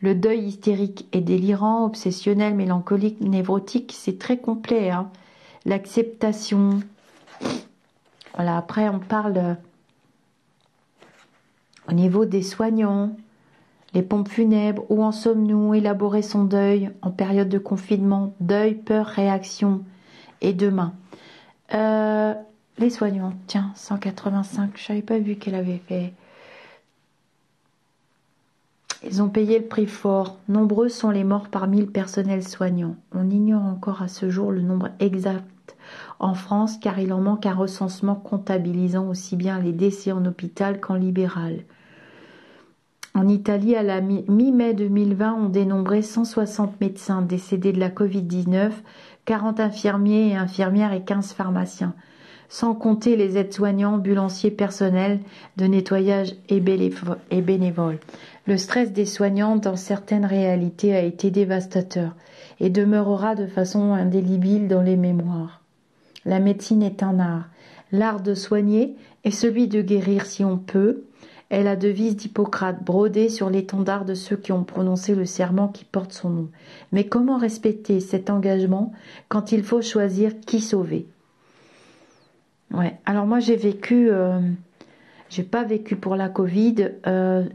Le deuil hystérique et délirant, obsessionnel, mélancolique, névrotique, c'est très complet, hein. L'acceptation. Voilà, après, on parle au niveau des soignants. Les pompes funèbres, où en sommes-nous? Élaborer son deuil en période de confinement. Deuil, peur, réaction et demain. Les soignants, tiens, 185, je n'avais pas vu qu'elle avait fait. Ils ont payé le prix fort. Nombreux sont les morts parmi le personnel soignant. On ignore encore à ce jour le nombre exact en France, car il en manque un recensement comptabilisant aussi bien les décès en hôpital qu'en libéral. En Italie, à la mi-mai 2020, on dénombrait 160 médecins décédés de la Covid-19, 40 infirmiers et infirmières et 15 pharmaciens, sans compter les aides-soignants, ambulanciers, personnels de nettoyage et bénévoles. Le stress des soignants dans certaines réalités a été dévastateur et demeurera de façon indélébile dans les mémoires. La médecine est un art. L'art de soigner est celui de guérir si on peut, est la devise d'Hippocrate, brodée sur l'étendard de ceux qui ont prononcé le serment qui porte son nom. Mais comment respecter cet engagement quand il faut choisir qui sauver? Ouais. Alors moi j'ai vécu, j'ai pas vécu pour la Covid,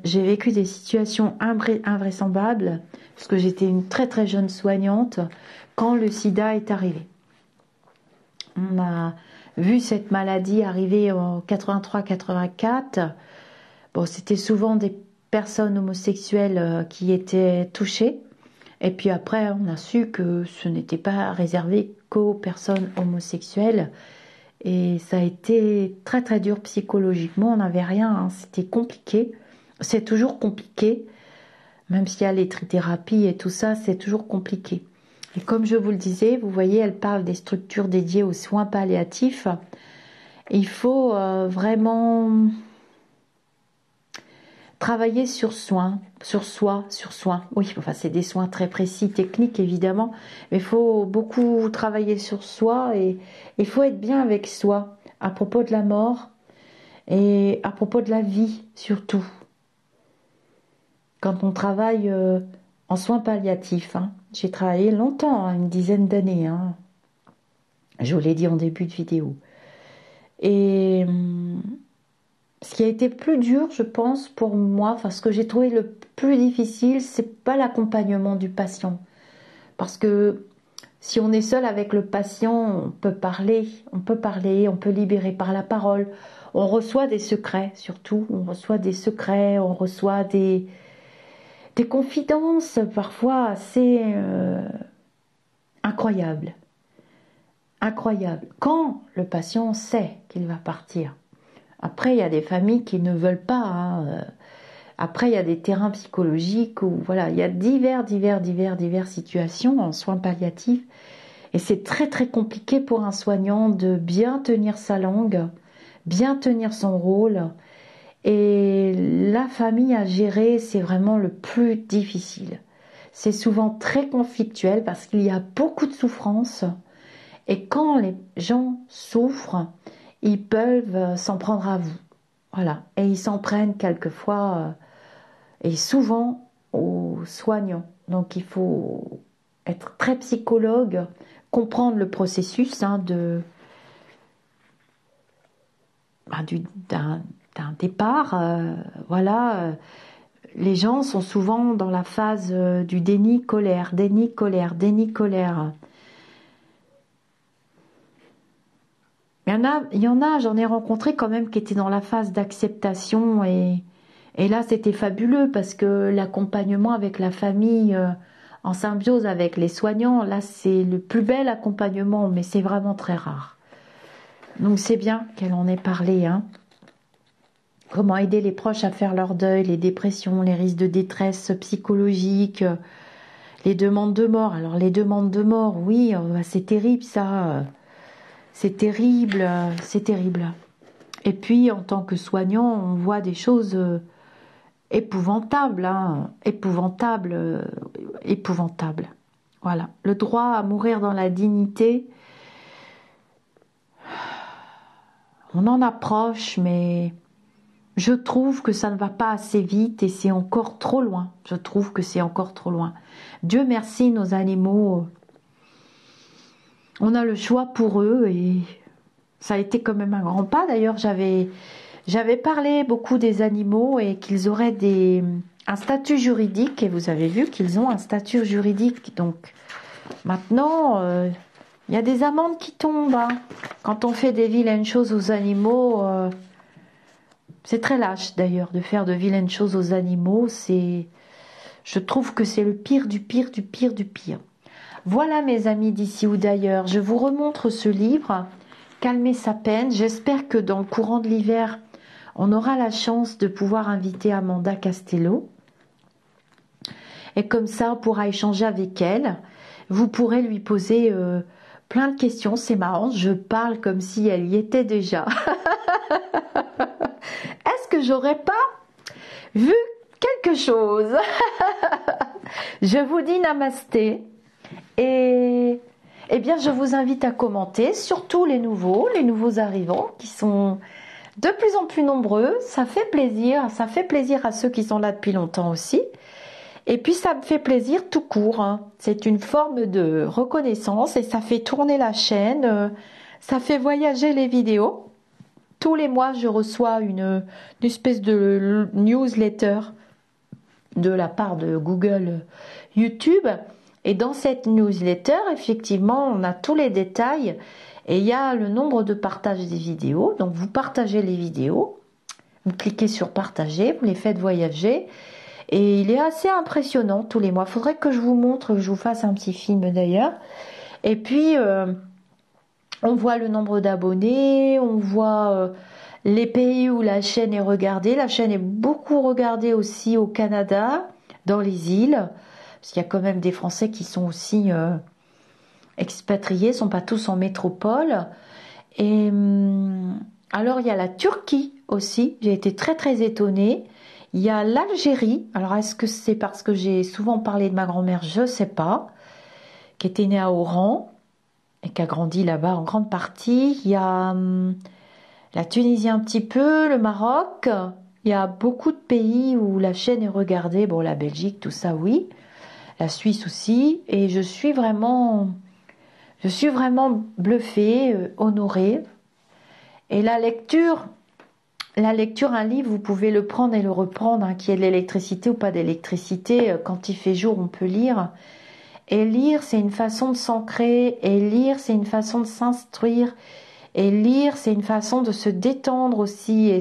j'ai vécu des situations invraisemblables parce que j'étais une très très jeune soignante quand le sida est arrivé. On a vu cette maladie arriver en 83-84. Bon, c'était souvent des personnes homosexuelles qui étaient touchées. Et puis après, on a su que ce n'était pas réservé qu'aux personnes homosexuelles. Et ça a été très très dur psychologiquement. On n'avait rien, hein. C'était compliqué. C'est toujours compliqué. Même s'il y a les trithérapies et tout ça, c'est toujours compliqué. Et comme je vous le disais, vous voyez, elle parle des structures dédiées aux soins palliatifs. Il faut vraiment travailler sur soin. Oui, enfin, c'est des soins très précis, techniques évidemment, mais il faut beaucoup travailler sur soi et il faut être bien avec soi à propos de la mort et à propos de la vie surtout. Quand on travaille en soins palliatifs, hein, j'ai travaillé longtemps, hein, une dizaine d'années, hein, je vous l'ai dit en début de vidéo. Et ce qui a été plus dur, je pense, pour moi, enfin ce que j'ai trouvé le plus difficile, c'est pas l'accompagnement du patient. Parce que si on est seul avec le patient, on peut parler, on peut libérer par la parole. On reçoit des secrets, surtout, on reçoit des secrets, on reçoit des confidences parfois assez incroyables. Incroyables. Quand le patient sait qu'il va partir. Après, il y a des familles qui ne veulent pas. Hein. Après, il y a des terrains psychologiques où, voilà, il y a diverses situations en soins palliatifs. Et c'est très, très compliqué pour un soignant de bien tenir sa langue, bien tenir son rôle. Et la famille à gérer, c'est vraiment le plus difficile. C'est souvent très conflictuel parce qu'il y a beaucoup de souffrance Et quand les gens souffrent, ils peuvent s'en prendre à vous. Voilà. Et ils s'en prennent quelquefois et souvent aux soignants. Donc il faut être très psychologue, comprendre le processus d'un départ. Voilà. Les gens sont souvent dans la phase du déni, colère, déni, colère, déni, colère. Il y en a, j'en ai rencontré quand même qui étaient dans la phase d'acceptation et là c'était fabuleux parce que l'accompagnement avec la famille en symbiose avec les soignants, là c'est le plus bel accompagnement, mais c'est vraiment très rare. Donc c'est bien qu'elle en ait parlé, hein. Comment aider les proches à faire leur deuil, les dépressions, les risques de détresse psychologique, les demandes de mort. Alors les demandes de mort, oui, c'est terrible ça. C'est terrible, c'est terrible. Et puis en tant que soignant, on voit des choses épouvantables, hein, épouvantables, épouvantables. Voilà, le droit à mourir dans la dignité, on en approche, mais je trouve que ça ne va pas assez vite et c'est encore trop loin. Je trouve que c'est encore trop loin. Dieu merci, nos animaux, on a le choix pour eux et ça a été quand même un grand pas. D'ailleurs, j'avais parlé beaucoup des animaux et qu'ils auraient un statut juridique et vous avez vu qu'ils ont un statut juridique. Donc maintenant, il y a des amendes qui tombent, hein. Quand on fait des vilaines choses aux animaux, c'est très lâche d'ailleurs de faire de vilaines choses aux animaux. Je trouve que c'est le pire du pire du pire du pire. Voilà mes amis d'ici ou d'ailleurs, je vous remontre ce livre, Calmer sa peine. J'espère que dans le courant de l'hiver, on aura la chance de pouvoir inviter Amanda Castello. Et comme ça, on pourra échanger avec elle. Vous pourrez lui poser plein de questions. C'est marrant, je parle comme si elle y était déjà. Est-ce que j'aurais pas vu quelque chose? Je vous dis namasté. Et eh bien, je vous invite à commenter, surtout les nouveaux arrivants qui sont de plus en plus nombreux. Ça fait plaisir à ceux qui sont là depuis longtemps aussi. Et puis, ça me fait plaisir tout court, hein. C'est une forme de reconnaissance et ça fait tourner la chaîne, ça fait voyager les vidéos. Tous les mois, je reçois une espèce de newsletter de la part de Google YouTube. Et dans cette newsletter, effectivement, on a tous les détails et il y a le nombre de partages des vidéos. Donc, vous partagez les vidéos, vous cliquez sur partager, vous les faites voyager et il est assez impressionnant tous les mois. Il faudrait que je vous montre, que je vous fasse un petit film d'ailleurs. Et puis, on voit le nombre d'abonnés, on voit les pays où la chaîne est regardée. La chaîne est beaucoup regardée aussi au Canada, dans les îles. Parce qu'il y a quand même des Français qui sont aussi expatriés, sont pas tous en métropole. Et alors il y a la Turquie aussi, j'ai été très très étonnée. Il y a l'Algérie, alors est-ce que c'est parce que j'ai souvent parlé de ma grand-mère, je sais pas, qui était née à Oran et qui a grandi là-bas en grande partie. Il y a la Tunisie un petit peu, le Maroc. Il y a beaucoup de pays où la chaîne est regardée, bon la Belgique, tout ça oui. La Suisse aussi, et je suis vraiment bluffée, honorée. Et la lecture, un livre, vous pouvez le prendre et le reprendre, hein, qu'il y ait de l'électricité ou pas d'électricité. Quand il fait jour, on peut lire. Et lire, c'est une façon de s'ancrer, et lire, c'est une façon de s'instruire, et lire, c'est une façon de se détendre aussi.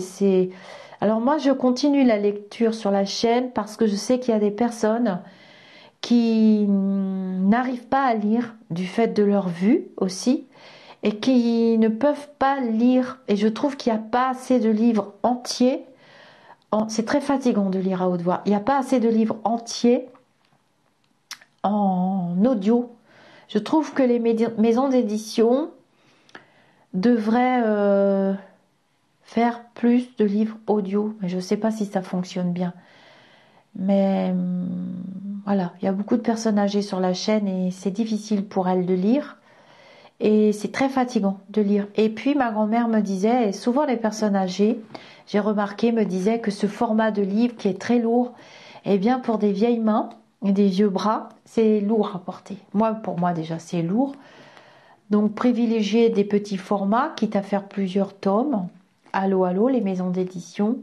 Alors moi, je continue la lecture sur la chaîne parce que je sais qu'il y a des personnes qui n'arrivent pas à lire du fait de leur vue aussi et qui ne peuvent pas lire. Et je trouve qu'il n'y a pas assez de livres entiers. C'est très fatigant de lire à haute voix. Il n'y a pas assez de livres entiers en audio. Je trouve que les maisons d'édition devraient faire plus de livres audio. Mais je ne sais pas si ça fonctionne bien. Mais voilà, il y a beaucoup de personnes âgées sur la chaîne et c'est difficile pour elles de lire. et c'est très fatigant de lire. Et puis ma grand-mère me disait, et souvent les personnes âgées, j'ai remarqué, me disaient que ce format de livre qui est très lourd, eh bien pour des vieilles mains et des vieux bras, c'est lourd à porter. Moi, pour moi déjà, c'est lourd. Donc privilégier des petits formats, quitte à faire plusieurs tomes. Allô, les maisons d'édition.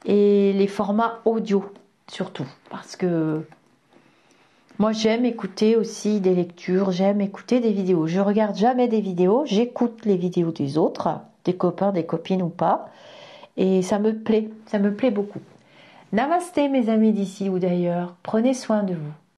Et les formats audio, surtout. Parce que moi, j'aime écouter aussi des lectures, j'aime écouter des vidéos. Je regarde jamais des vidéos, j'écoute les vidéos des autres, des copains, des copines ou pas. Et ça me plaît beaucoup. Namasté mes amis d'ici ou d'ailleurs, prenez soin de vous.